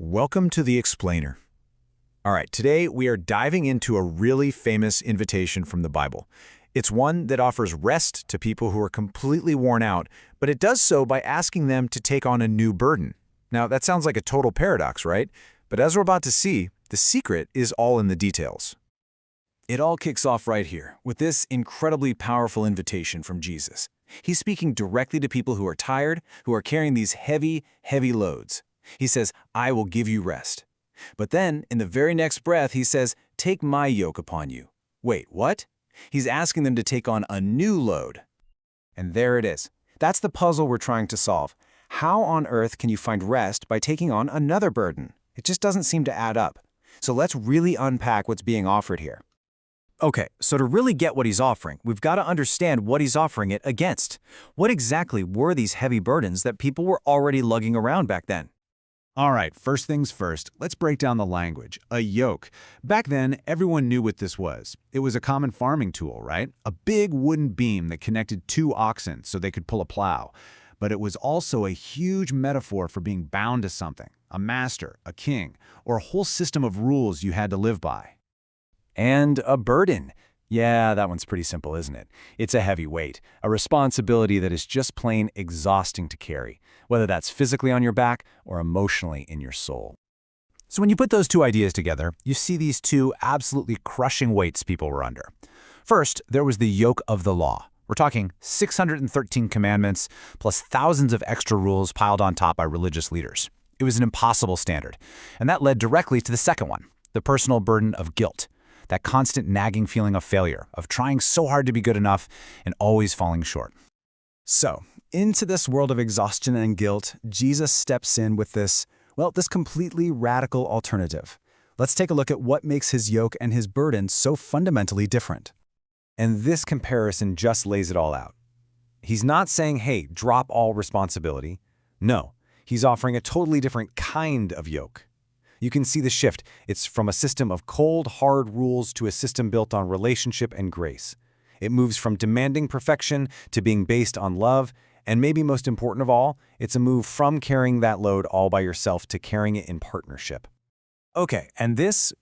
Welcome to The Explainer. All right, today we are diving into a really famous invitation from the Bible. It's one that offers rest to people who are completely worn out, but it does so by asking them to take on a new burden. Now, that sounds like a total paradox, right? But as we're about to see, the secret is all in the details. It all kicks off right here with this incredibly powerful invitation from Jesus. He's speaking directly to people who are tired, who are carrying these heavy, heavy loads. He says, "I will give you rest." But then, in the very next breath, he says, "Take my yoke upon you." Wait, what? He's asking them to take on a new load. And there it is. That's the puzzle we're trying to solve. How on earth can you find rest by taking on another burden? It just doesn't seem to add up. So let's really unpack what's being offered here. Okay, so to really get what he's offering, we've got to understand what he's offering it against. What exactly were these heavy burdens that people were already lugging around back then? All right, first things first, let's break down the language. A yoke. Back then, everyone knew what this was. It was a common farming tool, right? A big wooden beam that connected two oxen so they could pull a plow. But it was also a huge metaphor for being bound to something, a master, a king, or a whole system of rules you had to live by. And a burden. Yeah, that one's pretty simple, isn't it? It's a heavy weight, a responsibility that is just plain exhausting to carry, whether that's physically on your back or emotionally in your soul. So when you put those two ideas together, you see these two absolutely crushing weights people were under. First, there was the yoke of the law. We're talking 613 commandments plus thousands of extra rules piled on top by religious leaders. It was an impossible standard, and that led directly to the second one, the personal burden of guilt. That constant nagging feeling of failure, of trying so hard to be good enough and always falling short. So, into this world of exhaustion and guilt, Jesus steps in with this completely radical alternative. Let's take a look at what makes his yoke and his burden so fundamentally different. And this comparison just lays it all out. He's not saying, hey, drop all responsibility. No, he's offering a totally different kind of yoke. You can see the shift. It's from a system of cold, hard rules to a system built on relationship and grace. It moves from demanding perfection to being based on love, and maybe most important of all, it's a move from carrying that load all by yourself to carrying it in partnership. Okay, and this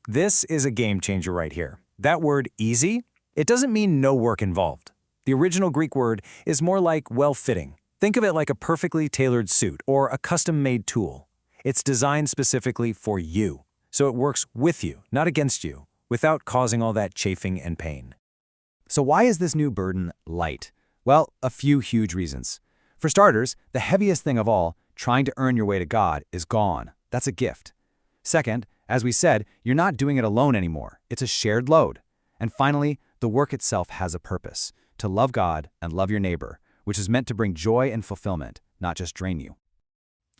is a game changer right here. That word easy, it doesn't mean no work involved. The original Greek word is more like well-fitting. Think of it like a perfectly tailored suit or a custom-made tool. It's designed specifically for you, so it works with you, not against you, without causing all that chafing and pain. So why is this new burden light? Well, a few huge reasons. For starters, the heaviest thing of all, trying to earn your way to God, is gone. That's a gift. Second, as we said, you're not doing it alone anymore. It's a shared load. And finally, the work itself has a purpose, to love God and love your neighbor, which is meant to bring joy and fulfillment, not just drain you.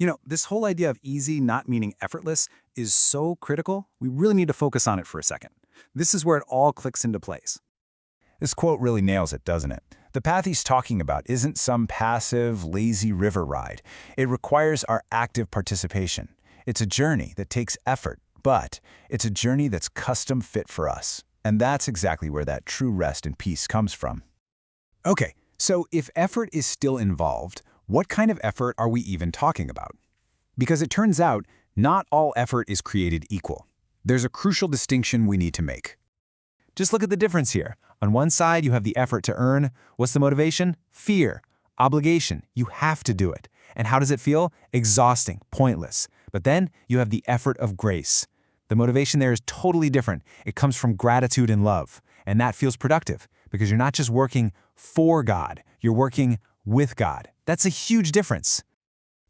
You know, this whole idea of easy not meaning effortless is so critical, we really need to focus on it for a second. This is where it all clicks into place. This quote really nails it, doesn't it? The path he's talking about isn't some passive, lazy river ride. It requires our active participation. It's a journey that takes effort, but it's a journey that's custom fit for us. And that's exactly where that true rest and peace comes from. Okay, so if effort is still involved, what kind of effort are we even talking about? Because it turns out, not all effort is created equal. There's a crucial distinction we need to make. Just look at the difference here. On one side, you have the effort to earn. What's the motivation? Fear, obligation. You have to do it. And how does it feel? Exhausting, pointless. But then you have the effort of grace. The motivation there is totally different. It comes from gratitude and love. And that feels productive because you're not just working for God, you're working with God. That's a huge difference.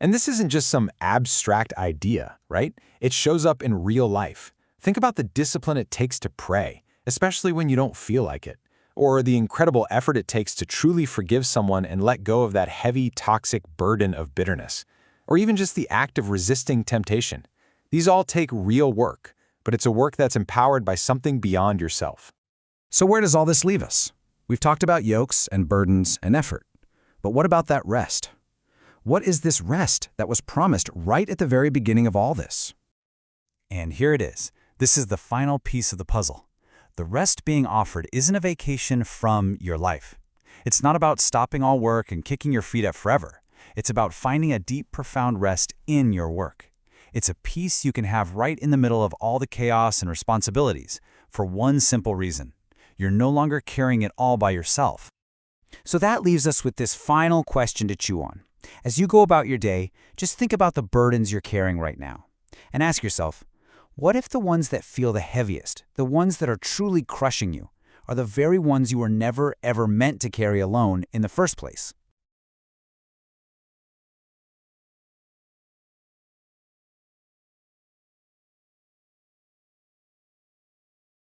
And this isn't just some abstract idea, right? It shows up in real life. Think about the discipline it takes to pray, especially when you don't feel like it, or the incredible effort it takes to truly forgive someone and let go of that heavy, toxic burden of bitterness, or even just the act of resisting temptation. These all take real work, but it's a work that's empowered by something beyond yourself. So where does all this leave us? We've talked about yokes and burdens and effort. But what about that rest? What is this rest that was promised right at the very beginning of all this? And here it is. This is the final piece of the puzzle. The rest being offered isn't a vacation from your life. It's not about stopping all work and kicking your feet up forever. It's about finding a deep, profound rest in your work. It's a peace you can have right in the middle of all the chaos and responsibilities, for one simple reason. You're no longer carrying it all by yourself. So that leaves us with this final question to chew on. As you go about your day, just think about the burdens you're carrying right now. And ask yourself, what if the ones that feel the heaviest, the ones that are truly crushing you, are the very ones you were never ever meant to carry alone in the first place?